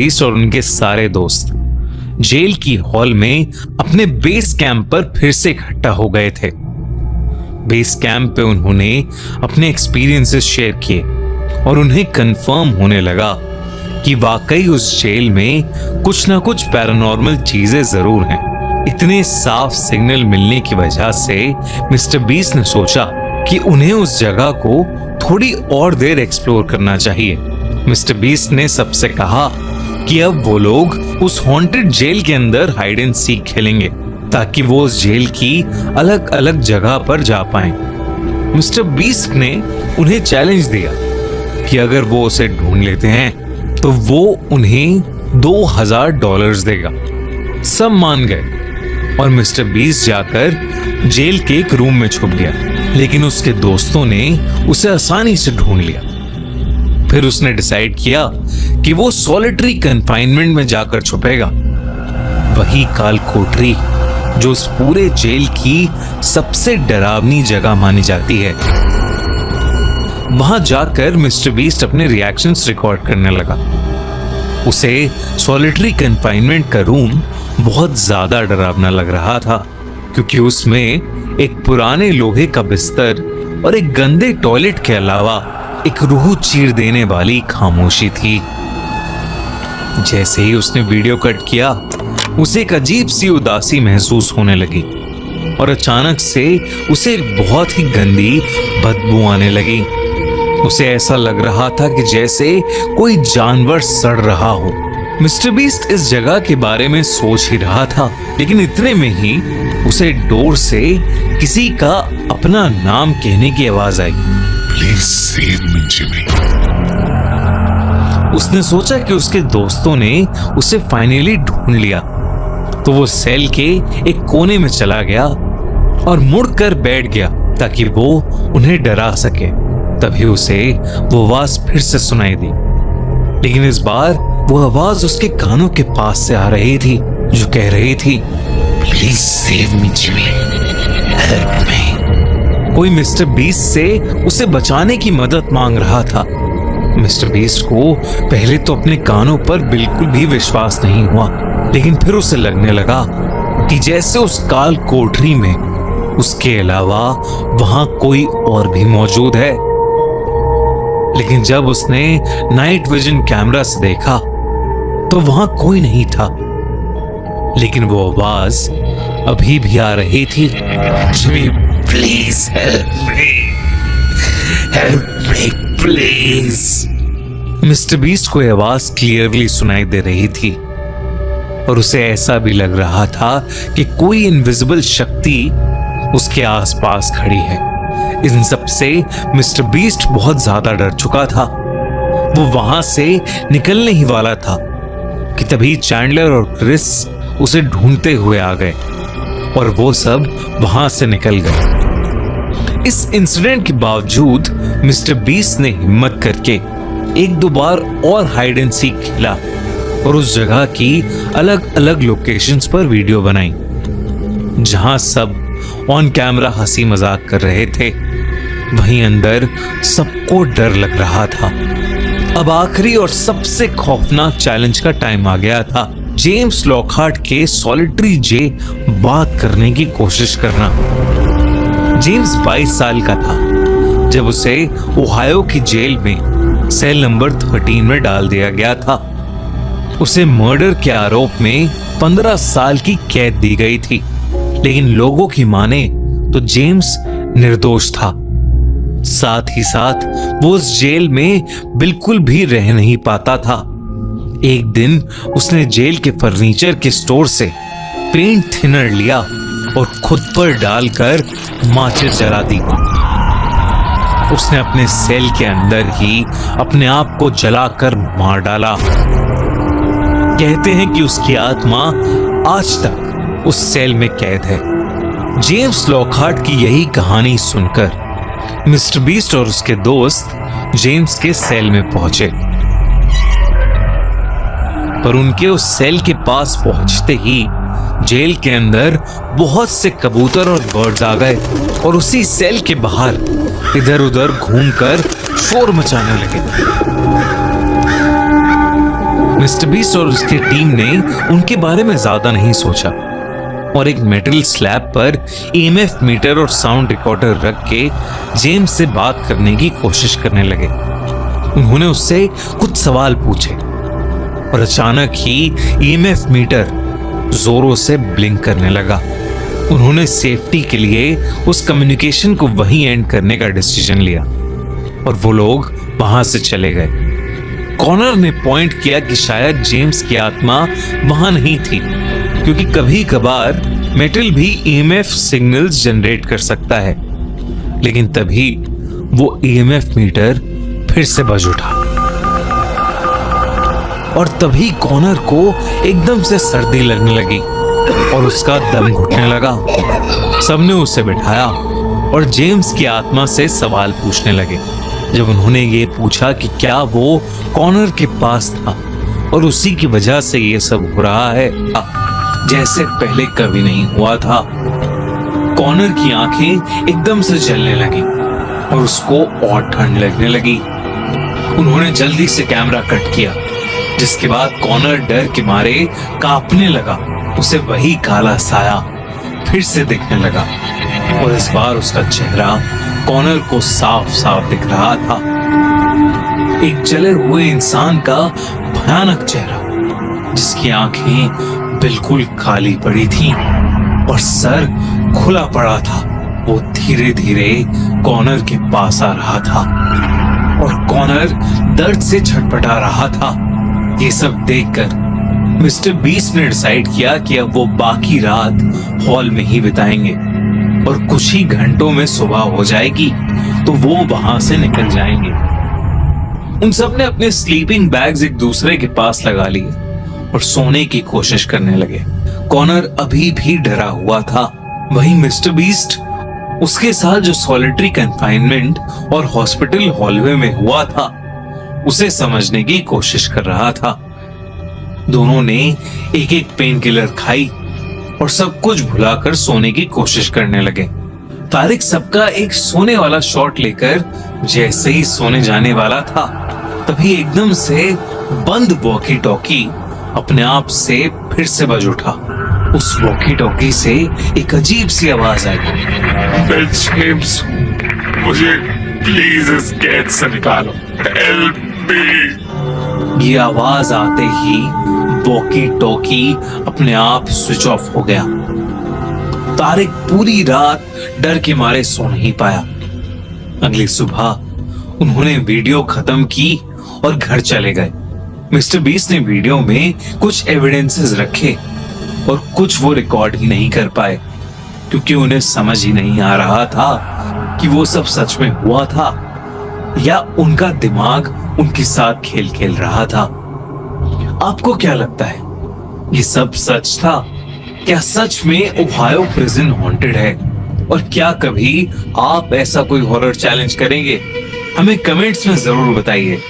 Beast और उनके सारे दोस्त जेल की हॉल में अपने बेस कैंप पर फिर से इकट्ठा हो गए थे। बेस कैंप पे उन्होंने अपने एक्सपीरियंसेस शेयर किए और उन्हें कंफर्म होने लगा कि वाकई उस जेल में कुछ ना कुछ पैरानॉर्मल चीजें जरूर हैं। इतने साफ सिग्नल मिलने की वजह से मिस्टर बीस्ट ने सोचा कि उन्हें उस जगह को थोड़ी और देर एक्सप्लोर करना चाहिए। मिस्टर बीस्ट ने सबसे कहा कि अब वो लोग उस हॉन्टेड जेल के अंदर हाइड एंड सीक खेलेंगे ताकि वो उस जेल की अलग अलग जगह पर जा पाएं। मिस्टर बीस्ट ने उन्हें चैलेंज दिया कि अगर वो उसे ढूंढ लेते हैं तो वो उन्हें $2000 देगा। सब मान गए और मिस्टर बीस्ट जाकर जेल के एक रूम में छुप गया, लेकिन उसके दोस्तों ने उसे आसानी से ढूंढ लिया। फिर उसने डिसाइड किया कि वो सॉलिटरी कन्फाइनमेंट में जाकर छुपेगा, वही काल कोठरी जो उस पूरे जेल की सबसे डरावनी जगह मानी जाती है। वहां जाकर मिस्टर बीस्ट अपने रिएक्शंस रिकॉर्ड करने लगा। उसे सॉलिटरी कन्फाइनमेंट का रूम बहुत ज्यादा डरावना लग रहा था, क्योंकि उसमें एक पुराने लोहे का बिस्तर और एक गंदे टॉयलेट के अलावा एक रूह चीर देने वाली खामोशी थी। जैसे ही उसने वीडियो कट किया, उसे एक अजीब सी उदासी महसूस होने लगी और अचानक से उसे एक बहुत ही गंदी बदबू आने लगी। उसे ऐसा लग रहा था कि जैसे कोई जानवर सड़ रहा हो। मिस्टर बीस्ट इस जगह के बारे में सोच ही रहा था, लेकिन इतने में ही उसे डोर से किसी का अपना नाम कहने की आवाज आई। Please save me Jimmy. उसने सोचा कि उसके दोस्तों ने उसे फाइनली ढूंढ लिया, तो वो सेल के एक कोने में चला गया और मुड़कर बैठ गया ताकि वो उन्हें डरा सके। तभी उसे वो आवाज फिर से सुनाई दी, लेकिन इस बार वो आवाज उसके कानों के पास से आ रही थी, जो कह रही थी, please save me Jimmy, help me. कोई मिस्टर बीस्ट से उसे बचाने की मदद मांग रहा था। मिस्टर बीस्ट को पहले तो अपने कानों पर बिल्कुल भी विश्वास नहीं हुआ, लेकिन फिर उसे लगने लगा कि जैसे उस काल कोठरी में उसके अलावा वहां कोई और भी मौजूद है। लेकिन जब उसने नाइट विजन कैमरा से देखा तो वहां कोई नहीं था, लेकिन वो आवाज अभी भी आ रही थी, Jimmy please help me please. Mister beast को आवाज क्लियरली सुनाई दे रही थी और उसे ऐसा भी लग रहा था कि कोई इनविजिबल शक्ति उसके आसपास खड़ी है। इन सब से मिस्टर बीस्ट बहुत ज्यादा डर चुका था। वो वहां से निकलने ही वाला था कि तभी चैंडलर और क्रिस उसे ढूंढते हुए आ गए और वो सब वहां से निकल गए। इस इंसिडेंट के बावजूद मिस्टर बीस्ट ने हिम्मत करके एक दो बार और हाइड एंड सीक खेला और उस जगह की अलग अलग लोकेशंस पर वीडियो बनाई, जहां सब ऑन कैमरा हंसी मजाक कर रहे थे। वहीं अंदर सबको डर लग रहा था। अब आखिरी और सबसे खौफनाक चैलेंज का टाइम आ गया था। जेम्स लॉकहार्ट के सॉलिटरी जे बात करने की कोशिश करना। जेम्स 22 साल का था जब उसे ओहायो की जेल में सेल नंबर 13 में डाल दिया गया था। उसे मर्डर के आरोप में 15 साल की कैद दी गई थी, लेकिन लोगों की माने तो जेम्स निर्दोष था। साथ ही साथ वो उस जेल में बिल्कुल भी रह नहीं पाता था। एक दिन उसने जेल के फर्नीचर के स्टोर से पेंट थिनर लिया और खुद पर डालकर माचिस जला दी। उसने अपने सेल के अंदर ही अपने आप को जलाकर मार डाला। कहते हैं कि उसकी आत्मा आज तक उस सेल में कैद है। जेम्स लॉकहार्ट की यही कहानी सुनकर मिस्टर बीस्ट और उसके दोस्त जेम्स के सेल में पहुंचे, पर उनके उस सेल के पास पहुंचते ही जेल के अंदर बहुत से कबूतर और बर्ड्स आ गए और उसी सेल के बाहर इधर उधर घूमकर शोर मचाने लगे। मिस्टर बीस्ट और उसकी टीम ने उनके बारे में ज्यादा नहीं सोचा और एक मेटल स्लैब पर ईएमएफ मीटर और साउंड रिकॉर्डर रख के जेम्स से बात करने की कोशिश करने लगे। उन्होंने उससे कुछ सवाल पूछे और अचानक ही ईएमएफ मीटर जोरों से ब्लिंक करने लगा। उन्होंने सेफ्टी के लिए उस कम्युनिकेशन को वहीं एंड करने का डिसीजन लिया और वो लोग वहां से चले गए। कॉनर ने पॉइंट किया कि शायद जेम्स की आत्मा वहां नहीं थी, क्योंकि कभी कभार मेटल भी ईएमएफ सिग्नल्स जनरेट कर सकता है। लेकिन तभी वो ईएमएफ मीटर फिर से बज उठा और तभी कॉनर को एकदम से सर्दी लगने लगी और उसका दम घुटने लगा। सबने उसे बिठाया और जेम्स की आत्मा से सवाल पूछने लगे। जब उन्होंने ये पूछा कि क्या वो कॉनर के पास था और उसी की वजह से ये सब हो रहा है जैसे पहले कभी नहीं हुआ था, कॉनर की आंखें एकदम से जलने लगी और उसको और ठंड लगने लगी। उन्होंने जल्दी से कैमरा कट किया, जिसके बाद कॉनर डर के मारे कांपने लगा। उसे वही काला साया फिर से दिखने लगा और इस बार उसका चेहरा कॉनर को साफ साफ दिख रहा था। एक जले हुए इंसान का भयानक चेहरा, जिसकी आंखें बिल्कुल खाली पड़ी थी और सर खुला पड़ा था। वो धीरे धीरे कॉनर के पास आ रहा था और कॉनर दर्द से छटपटा रहा था। ये सब देखकर मिस्टर बीस्ट ने डिसाइड किया कि अब वो बाकी रात हॉल में ही बिताएंगे और कुछ ही घंटों में सुबह हो जाएगी तो वो वहां से निकल जाएंगे। उन सब ने अपने स्लीपिंग बैग्स एक दूसरे के पास लगा लिए और सोने की कोशिश करने लगे। कॉनर अभी भी डरा हुआ था। वहीं मिस्टर बीस्ट उसके साथ जो सॉलिटरी कन्फाइनमेंट और हॉस्पिटल हॉलवे में हुआ था उसे समझने की कोशिश कर रहा था। दोनों ने एक एक पेन किलर खाई और सब कुछ भुलाकर सोने की कोशिश करने लगे। तारिक सबका एक सोने वाला शॉट लेकर जैसे ही सोने जाने वाला था, तभी एकदम से बंद वॉकी टॉकी अपने आप से फिर से बज उठा। उस वॉकी टॉकी से एक अजीब सी आवाज आई। मैं जेम्स हूँ, मुझे प्लीज इस कैद से निकालो, हेल्प मी। ये आवाज आते ही वॉकी टॉकी अपने आप स्विच ऑफ हो गया। तारिक पूरी रात डर के मारे सो नहीं पाया। अगली सुबह उन्होंने वीडियो खत्म की और घर चले गए। मिस्टर बीस्ट ने वीडियो में कुछ एविडेंसेस रखे और कुछ वो रिकॉर्ड ही नहीं कर पाए, क्योंकि उन्हें समझ ही नहीं आ रहा था कि वो सब सच में हुआ था या उनका दिमाग उनके साथ खेल खेल रहा था। आपको क्या लगता है, ये सब सच था? क्या सच में ओहायो प्रिजन हॉन्टेड है? और क्या कभी आप ऐसा कोई हॉरर चैलेंज करेंगे? हमें कमेंट्स में जरूर बताइए।